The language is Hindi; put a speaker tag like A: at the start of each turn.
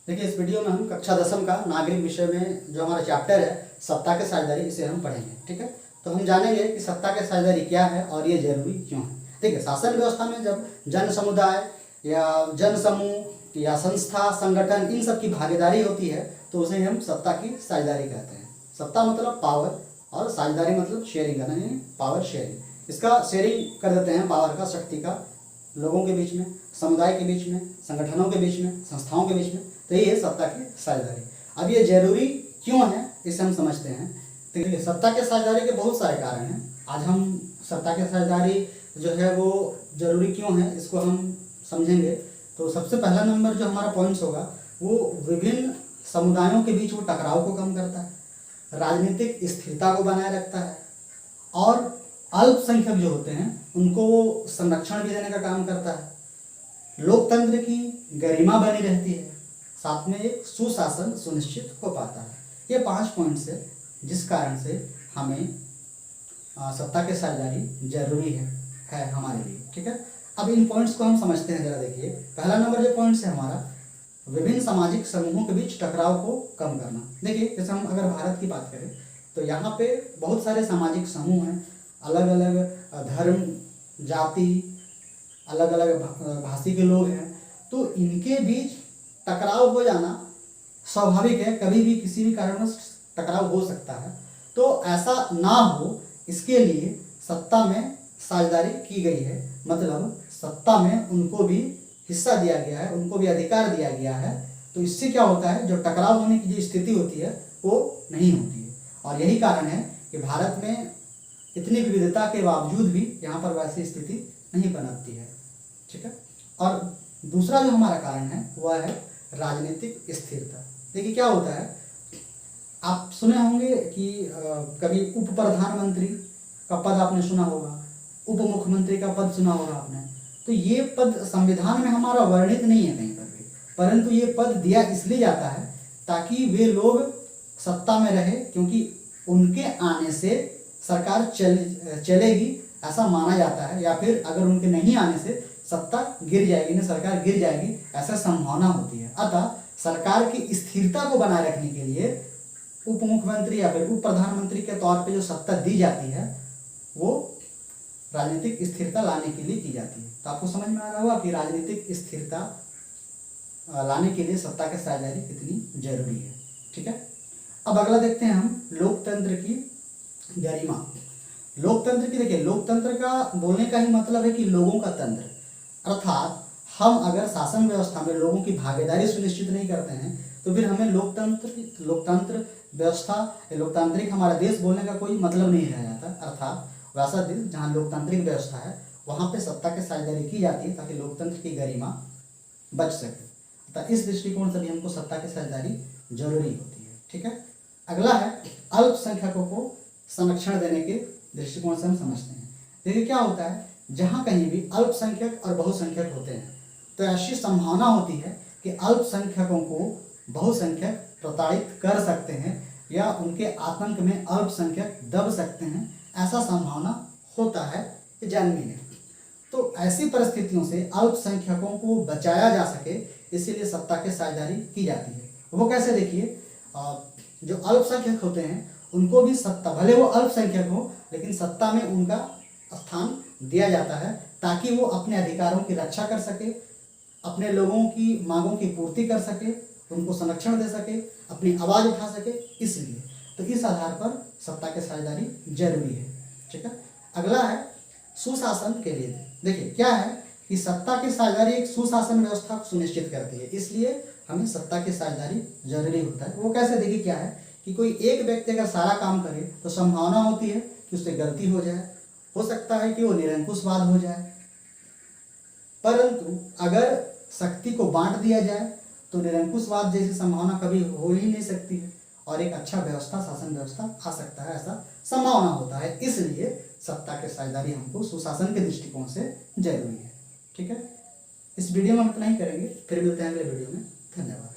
A: देखिए, इस वीडियो में हम कक्षा 10वीं का नागरिक विषय में जो हमारा चैप्टर है सत्ता के साझेदारी, इसे हम पढ़ेंगे। ठीक है, तो हम जानेंगे कि सत्ता के साझेदारी क्या है और ये जरूरी क्यों है। देखिए, शासन व्यवस्था में जब जन समुदाय या जन समूह या संस्था संगठन इन सब की भागीदारी होती है तो उसे हम सत्ता की साझेदारी कहते हैं। सत्ता मतलब पावर और साझेदारी मतलब शेयरिंग करना, यानी पावर शेयरिंग। इसका शेयरिंग कर देते हैं पावर का, शक्ति का, लोगों के बीच में, समुदाय के बीच में, संगठनों के बीच में, संस्थाओं के बीच में। तो ये है सत्ता की साझेदारी। अब ये जरूरी क्यों है इसे हम समझते हैं। तो देखिए, सत्ता के साझेदारी के बहुत सारे कारण हैं। आज हम सत्ता के साझेदारी जो है वो जरूरी क्यों है इसको हम समझेंगे। तो सबसे पहला नंबर जो हमारा पॉइंट्स होगा वो विभिन्न समुदायों के बीच वो टकराव को कम करता है, राजनीतिक स्थिरता को बनाए रखता है और अल्पसंख्यक जो होते हैं उनको वो संरक्षण भी देने का काम करता है। लोकतंत्र की गरिमा बनी रहती है, साथ में एक सुशासन सुनिश्चित हो पाता है। ये 5 पॉइंट्स है जिस कारण से हमें सत्ता के साझेदारी जरूरी है हमारे लिए। ठीक है, अब इन पॉइंट्स को हम समझते हैं। जरा देखिए, पहला नंबर जो पॉइंट्स है हमारा, विभिन्न सामाजिक समूहों के बीच टकराव को कम करना। देखिए, जैसे हम अगर भारत की बात करें तो यहाँ पे बहुत सारे सामाजिक समूह हैं, अलग अलग धर्म, जाति, अलग अलग भाषी के लोग हैं। तो इनके बीच टकराव हो जाना स्वाभाविक है, कभी भी किसी भी कारणवश टकराव हो सकता है। तो ऐसा ना हो इसके लिए सत्ता में साझेदारी की गई है, मतलब सत्ता में उनको भी हिस्सा दिया गया है, उनको भी अधिकार दिया गया है। तो इससे क्या होता है, जो टकराव होने की जो स्थिति होती है वो नहीं होती है। और यही कारण है कि भारत में इतनी विविधता के बावजूद भी यहाँ पर वैसी स्थिति नहीं पनपती है। ठीक है, और दूसरा जो हमारा कारण है वह है राजनीतिक स्थिरता। देखिए, क्या होता है, आप सुने होंगे कि कभी उप प्रधानमंत्री का पद आपने सुना होगा, उप मुख्यमंत्री का पद सुना होगा आपने। तो ये पद संविधान में हमारा वर्णित नहीं है कहीं पर भी, परंतु ये पद दिया इसलिए जाता है ताकि वे लोग सत्ता में रहे, क्योंकि उनके आने से सरकार चलेगी ऐसा माना जाता है, या फिर अगर उनके नहीं आने से सत्ता गिर जाएगी, ना सरकार गिर जाएगी ऐसा संभावना होती है। अतः सरकार की स्थिरता को बनाए रखने के लिए उप मुख्यमंत्री या फिर उप प्रधानमंत्री के तौर पे जो सत्ता दी जाती है वो राजनीतिक स्थिरता लाने के लिए की जाती है। तो आपको समझ में आ रहा होगा कि राजनीतिक स्थिरता लाने के लिए सत्ता की साझेदारी कितनी जरूरी है। ठीक है, अब अगला देखते हैं हम लोकतंत्र की गरिमा। लोकतंत्र की, देखिए, लोकतंत्र का बोलने का ही मतलब है कि लोगों का तंत्र, अर्थात हम अगर शासन व्यवस्था में लोगों की भागीदारी सुनिश्चित नहीं करते हैं तो फिर हमें लोकतंत्र व्यवस्था, लोकतांत्रिक हमारा देश बोलने का कोई मतलब नहीं रह जाता। अर्थात वैसा देश जहाँ लोकतांत्रिक व्यवस्था है वहाँ पे सत्ता की साझेदारी की जाती है ताकि लोकतंत्र की गरिमा बच सके। अतः इस दृष्टिकोण से भी हमको सत्ता की साझेदारी जरूरी होती है। ठीक है, अगला है अल्पसंख्यकों को संरक्षण देने के दृष्टिकोण से हम समझते हैं। देखिए, क्या होता है, जहाँ कहीं भी अल्पसंख्यक और बहुसंख्यक होते हैं तो ऐसी संभावना होती है कि अल्पसंख्यकों को बहुसंख्यक प्रताड़ित कर सकते हैं या उनके आतंक में अल्पसंख्यक दब सकते हैं, ऐसा संभावना होता है जन्मी है। तो ऐसी परिस्थितियों से अल्पसंख्यकों को बचाया जा सके इसीलिए सत्ता की साझेदारी की जाती है। वो कैसे, देखिए, जो अल्पसंख्यक होते हैं उनको भी सत्ता, भले वो अल्पसंख्यक हो लेकिन सत्ता में उनका स्थान दिया जाता है ताकि वो अपने अधिकारों की रक्षा कर सके, अपने लोगों की मांगों की पूर्ति कर सके, उनको संरक्षण दे सके, अपनी आवाज़ उठा सके। इसलिए तो इस आधार पर सत्ता की साझेदारी जरूरी है। ठीक है, अगला है सुशासन के लिए। देखिए, क्या है कि सत्ता की साझेदारी एक सुशासन व्यवस्था को सुनिश्चित करती है, इसलिए हमें सत्ता की साझेदारी जरूरी होता है। वो कैसे, देखिए, क्या है कि कोई एक व्यक्ति अगर सारा काम करे तो संभावना होती है कि उससे गलती हो जाए, हो सकता है कि वो निरंकुशवाद हो जाए। परंतु अगर शक्ति को बांट दिया जाए तो निरंकुशवाद जैसी संभावना कभी हो ही नहीं सकती है और एक अच्छा व्यवस्था, शासन व्यवस्था आ सकता है, ऐसा संभावना होता है। इसलिए सत्ता की साझेदारी हमको सुशासन के दृष्टिकोण से जरूरी है। ठीक है, इस वीडियो में हम इतना ही करेंगे, फिर मिलते हैं अगले वीडियो में। धन्यवाद।